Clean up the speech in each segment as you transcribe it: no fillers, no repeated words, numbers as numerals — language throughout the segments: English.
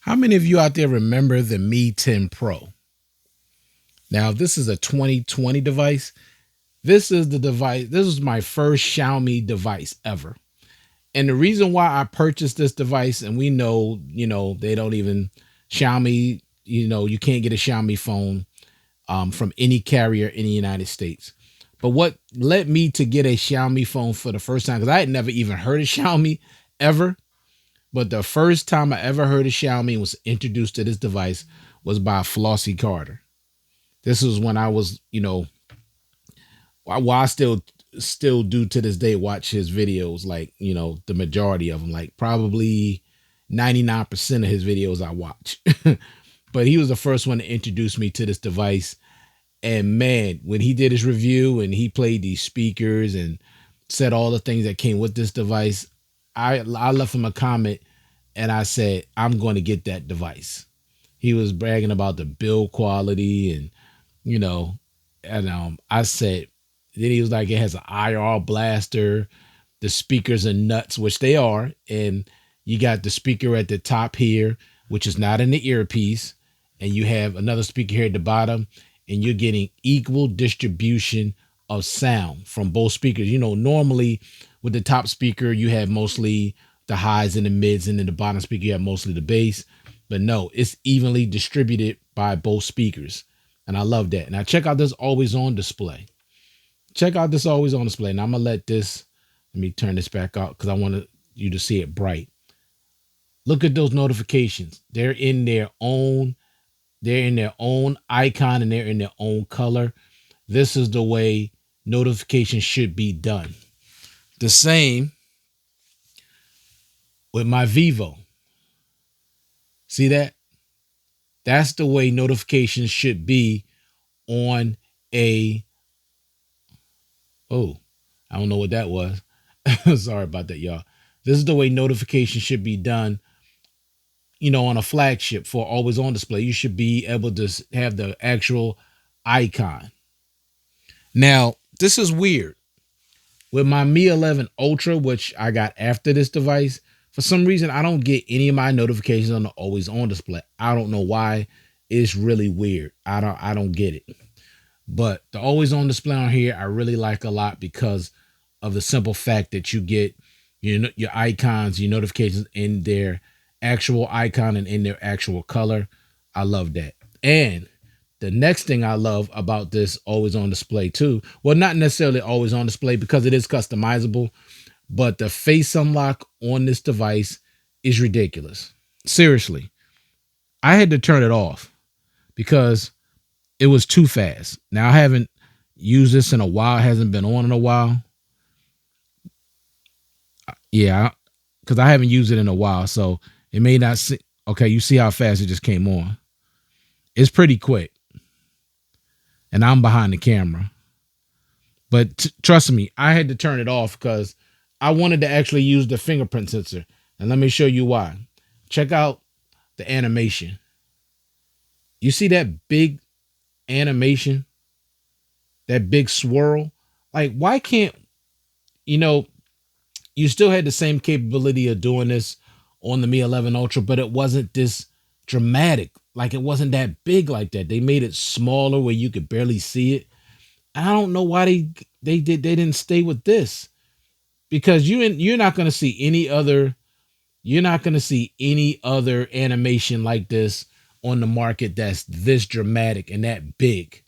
How many of you out there remember the Mi 10 Pro? Now, this is a 2020 device. This is the device. This was my first Xiaomi device ever. And the reason why I purchased this device, and we know, they don't even Xiaomi, you can't get a Xiaomi phone from any carrier in the United States. But what led me to get a Xiaomi phone for the first time, because I had never even heard of Xiaomi ever. But the first time I ever heard of Xiaomi and was introduced to this device was by Flossie Carter. This was when I was, while I still do to this day watch his videos, like, the majority of them, like probably 99% of his videos I watch. But he was the first one to introduce me to this device. And man, when he did his review and he played these speakers and said all the things that came with this device, I left him a comment and I said, I'm going to get that device. He was bragging about the build quality and, I said, then he was like, it has an IR blaster. The speakers are nuts, which they are. And you got the speaker at the top here, which is not in the earpiece. And you have another speaker here at the bottom, and you're getting equal distribution of sound from both speakers. Normally with the top speaker, you have mostly the highs and the mids, and then the bottom speaker, you have mostly the bass. But no, it's evenly distributed by both speakers. And I love that. Now check out this always on display. Check out this always on display. Now I'm going to let me turn this back out because I want you to see it bright. Look at those notifications. They're in their own icon and they're in their own color. This is the way notifications should be done. The same with my Vivo. See that? That's the way notifications should be on a... Oh, I don't know what that was. Sorry about that, y'all. This is the way notifications should be done, on a flagship for always on display. You should be able to have the actual icon. Now, this is weird. With my Mi 11 Ultra, which I got after this device, for some reason, I don't get any of my notifications on the always on display. I don't know why. It's really weird. I don't get it. But the always on display on here, I really like a lot because of the simple fact that you get your icons, your notifications in their actual icon and in their actual color. I love that. And the next thing I love about this always on display too, well, not necessarily always on display because it is customizable, but the face unlock on this device is ridiculous. Seriously, I had to turn it off because it was too fast. Now, I haven't used this in a while. It hasn't been on in a while. Yeah, because I haven't used it in a while. So it may not see. Okay, you see how fast it just came on. It's pretty quick. And I'm behind the camera. But trust me, I had to turn it off because I wanted to actually use the fingerprint sensor. And let me show you why. Check out the animation. You see that big animation, that big swirl? Like, why can't, you still had the same capability of doing this on the Mi 11 Ultra, but it wasn't this dramatic. Like, it wasn't that big like that. They made it smaller where you could barely see it. I don't know why they didn't stay with this, because you're not going to see any other animation like this on the market that's this dramatic and that big.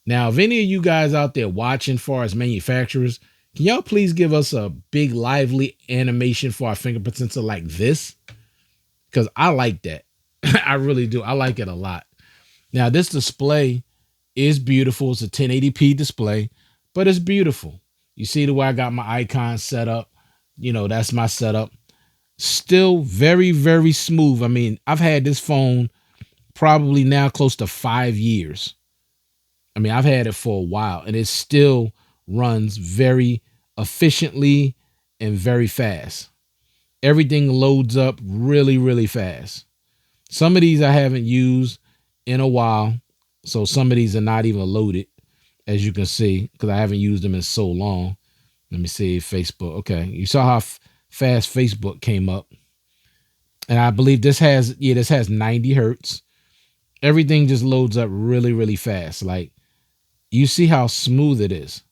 Now, if any of you guys out there watching far as manufacturers, can y'all please give us a big lively animation for our fingerprint sensor like this? Because I like that. I really do. I like it a lot. Now, this display is beautiful. It's a 1080p display, but it's beautiful. You see the way I got my icon set up? That's my setup. Still very, very smooth. I mean, I've had this phone probably now close to 5 years. I mean, I've had it for a while, and it still runs very efficiently and very fast. Everything loads up really, really fast. Some of these I haven't used in a while, so some of these are not even loaded, as you can see, because I haven't used them in so long. Let me see Facebook. Okay, you saw how fast Facebook came up. And I believe this has 90 hertz. Everything just loads up really, really fast. Like, you see how smooth it is.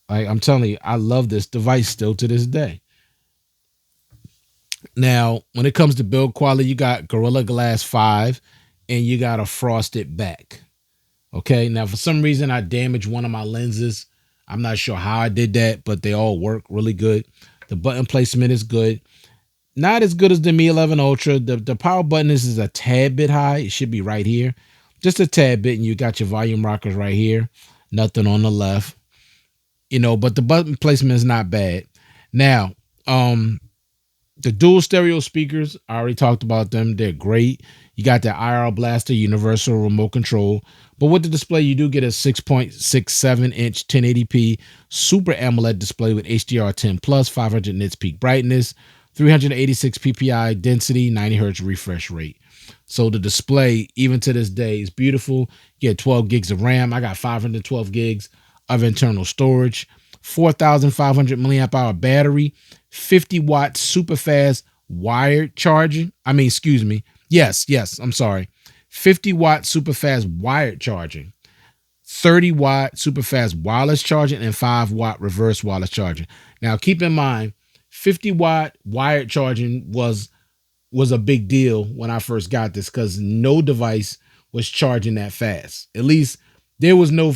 Like, I'm telling you, I love this device still to this day. Now, when it comes to build quality, you got Gorilla Glass 5 and you got a frosted back. Okay. Now, for some reason, I damaged one of my lenses. I'm not sure how I did that, but they all work really good. The button placement is good. Not as good as the Mi 11 Ultra. The power button is a tad bit high. It should be right here. Just a tad bit. And you got your volume rockers right here. Nothing on the left. But the button placement is not bad. Now, the dual stereo speakers, I already talked about them. They're great. You got the IR Blaster universal remote control. But with the display, you do get a 6.67-inch 1080p Super AMOLED display with HDR10 plus, 500 nits peak brightness, 386 ppi density, 90 hertz refresh rate. So the display, even to this day, is beautiful. You get 12 gigs of RAM. I got 512 gigs of internal storage, 4,500 milliamp hour battery, 50-watt super fast wired charging. Excuse me. Yes, I'm sorry. 50-watt super fast wired charging, 30-watt super fast wireless charging, and 5-watt reverse wireless charging. Now, keep in mind, 50-watt wired charging was a big deal when I first got this because no device was charging that fast. At least there was no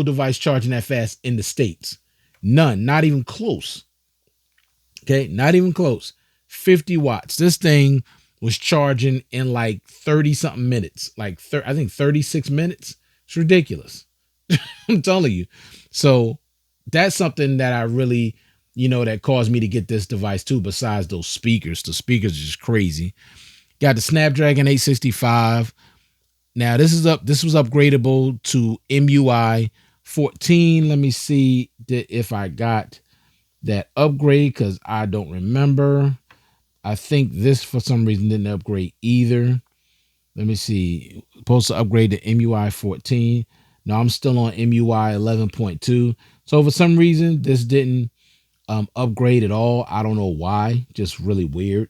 device charging that fast in the States. None, not even close. Okay, not even close. 50 watts. This thing was charging in like 30 something minutes, like I think 36 minutes. It's ridiculous. I'm telling you. So that's something that I really, that caused me to get this device too, besides those speakers. The speakers are just crazy. Got the Snapdragon 865. Now this was upgradable to MUI 14. Let me see if I got that upgrade because I don't remember. I think this for some reason didn't upgrade either. Let me see. Supposed to upgrade to MUI 14. No, I'm still on MUI 11.2. So for some reason this didn't upgrade at all. I don't know why. Just really weird.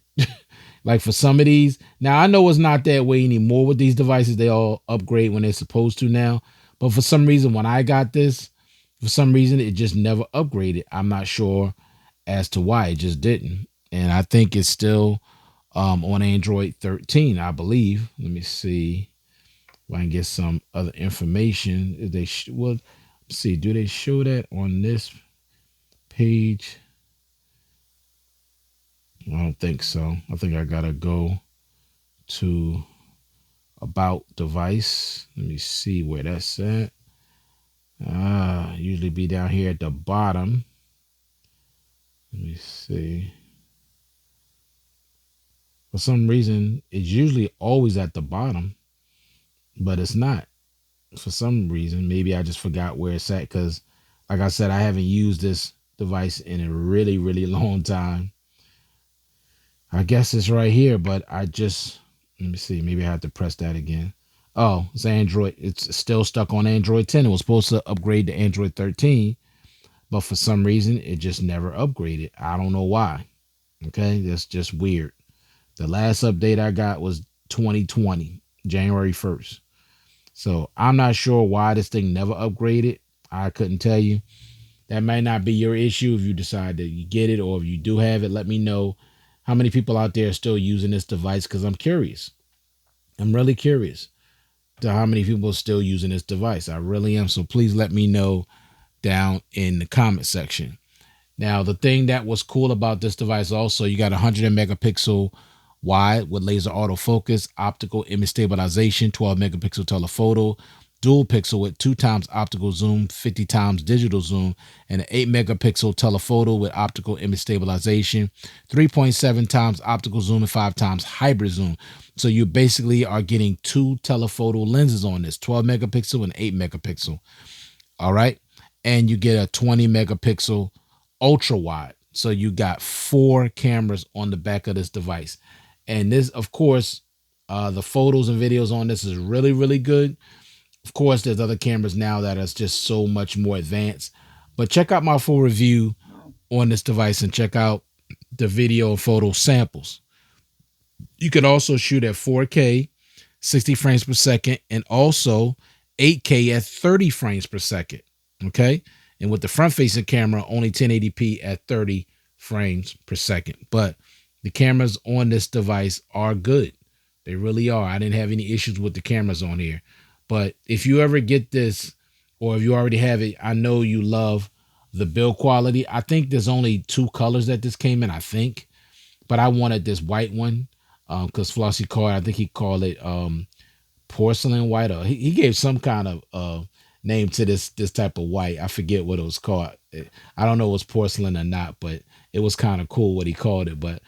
Like for some of these, now I know it's not that way anymore with these devices. They all upgrade when they're supposed to now. But for some reason, when I got this, for some reason, it just never upgraded. I'm not sure as to why it just didn't. And I think it's still on Android 13, I believe. Let me see if I can get some other information. If they well, let's see, do they show that on this page? I don't think so. I think I gotta go to about device. Let me see where that's at. Usually be down here at the bottom. Let me see. For some reason, it's usually always at the bottom, but it's not. For some reason, maybe I just forgot where it's at because, like I said, I haven't used this device in a really, really long time. I guess it's right here, but let me see. Maybe I have to press that again. Oh, it's Android. It's still stuck on Android 10. It was supposed to upgrade to Android 13, but for some reason, it just never upgraded. I don't know why. Okay, that's just weird. The last update I got was 2020, January 1st. So I'm not sure why this thing never upgraded. I couldn't tell you. That might not be your issue if you decide that you get it, or if you do have it, let me know how many people out there are still using this device because I'm curious. I'm really curious to how many people are still using this device. I really am. So please let me know down in the comment section. Now, the thing that was cool about this device also, you got 100 megapixel wide with laser autofocus, optical image stabilization, 12 megapixel telephoto, dual pixel with 2 times optical zoom, 50 times digital zoom, and an 8 megapixel telephoto with optical image stabilization, 3.7 times optical zoom, and 5 times hybrid zoom. So you basically are getting 2 telephoto lenses on this, 12 megapixel and 8 megapixel. All right. And you get a 20 megapixel ultra wide. So you got 4 cameras on the back of this device. And this, of course, the photos and videos on this is really, really good. Of course, there's other cameras now that are just so much more advanced. But check out my full review on this device and check out the video and photo samples. You could also shoot at 4K, 60 frames per second, and also 8K at 30 frames per second. Okay. And with the front facing camera, only 1080p at 30 frames per second. But the cameras on this device are good. They really are. I didn't have any issues with the cameras on here. But if you ever get this, or if you already have it, I know you love the build quality. I think there's only two colors that this came in, I think. But I wanted this white one because Flossie called, I think he called it porcelain white, or he gave some kind of name to this type of white. I forget what it was called. I don't know if it was porcelain or not, but it was kind of cool what he called it. But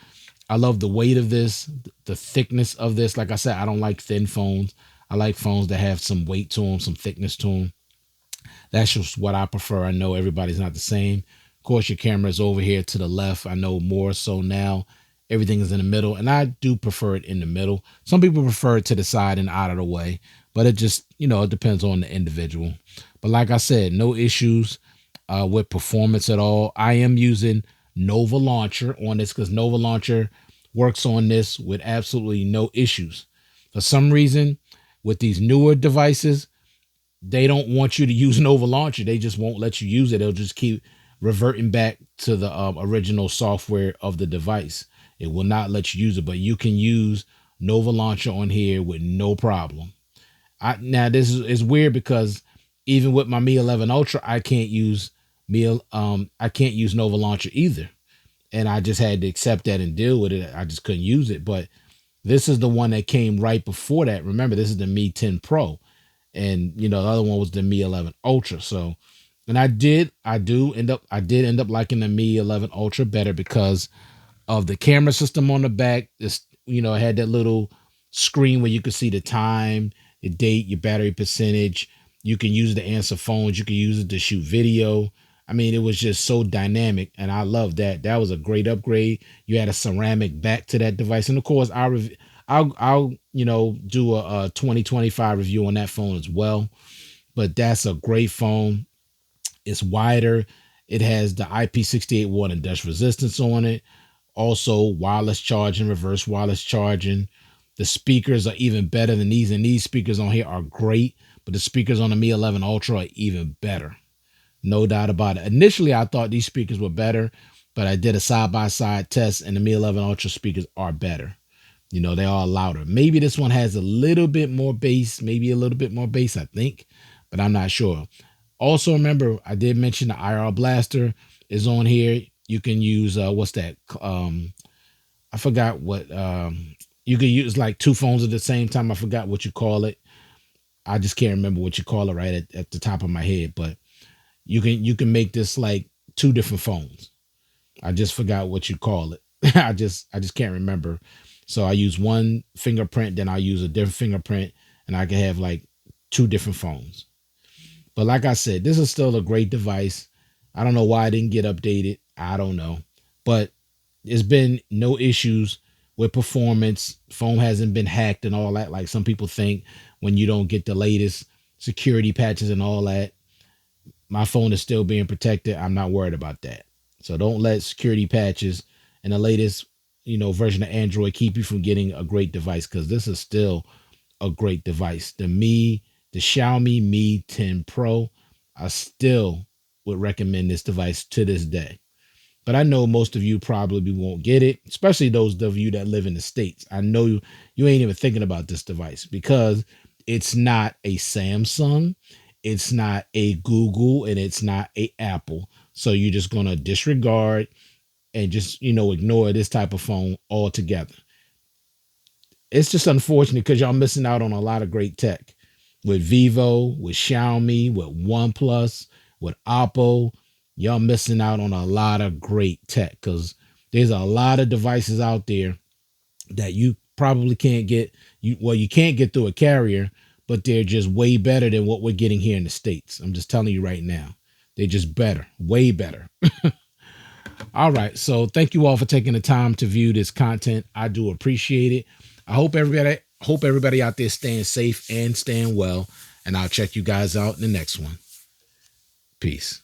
I love the weight of this, the thickness of this. Like I said, I don't like thin phones. I like phones that have some weight to them, some thickness to them. That's just what I prefer. I know everybody's not the same. Of course, your camera is over here to the left. I know more so now. Everything is in the middle, and I do prefer it in the middle. Some people prefer it to the side and out of the way, but it just, it depends on the individual. But like I said, no issues with performance at all. I am using Nova Launcher on this because Nova Launcher works on this with absolutely no issues. For some reason, with these newer devices, they don't want you to use Nova Launcher. They just won't let you use it. They'll just keep reverting back to the original software of the device. It will not let you use it, but you can use Nova Launcher on here with no problem. Now this is weird because even with my Mi 11 Ultra, I can't use I can't use Nova Launcher either, and I just had to accept that and deal with it. I just couldn't use it. But this is the one that came right before that. Remember, this is the Mi 10 Pro, and the other one was the Mi 11 Ultra. So, and I did end up liking the Mi 11 Ultra better because of the camera system on the back. This, it had that little screen where you could see the time, the date, your battery percentage. You can use it to answer phones. You can use it to shoot video. I mean, it was just so dynamic, and I love that. That was a great upgrade. You had a ceramic back to that device, and of course, I'll do a 2025 review on that phone as well. But that's a great phone. It's wider. It has the IP68 water and dust resistance on it. Also, wireless charging, reverse wireless charging. The speakers are even better than these, and these speakers on here are great. But the speakers on the Mi 11 Ultra are even better. No doubt about it. Initially, I thought these speakers were better, but I did a side-by-side test, and the Mi 11 Ultra speakers are better. They are louder. Maybe this one has a little bit more bass, I think, but I'm not sure. Also, remember, I did mention the IR Blaster is on here. You can use, what's that? I forgot what, you can use like two phones at the same time. I forgot what you call it. I just can't remember what you call it right at the top of my head, but you can make this like two different phones. I just forgot what you call it. I just can't remember. So I use one fingerprint, then I use a different fingerprint, and I can have like two different phones. But like I said, this is still a great device. I don't know why I didn't get updated. I don't know. But there's been no issues with performance. Phone hasn't been hacked and all that, like some people think when you don't get the latest security patches and all that. My phone is still being protected. I'm not worried about that. So don't let security patches and the latest, version of Android keep you from getting a great device, because this is still a great device. The Xiaomi Mi 10 Pro, I still would recommend this device to this day. But I know most of you probably won't get it, especially those of you that live in the States. I know you ain't even thinking about this device because it's not a Samsung, it's not a Google, and it's not a Apple. So you're just going to disregard and just, ignore this type of phone altogether. It's just unfortunate because y'all missing out on a lot of great tech with Vivo, with Xiaomi, with OnePlus, with Oppo. Y'all missing out on a lot of great tech because there's a lot of devices out there that you probably can't get. You can't get through a carrier, but they're just way better than what we're getting here in the States. I'm just telling you right now. They're just better, way better. All right. So thank you all for taking the time to view this content. I do appreciate it. I hope everybody out there staying safe and staying well. And I'll check you guys out in the next one. Peace.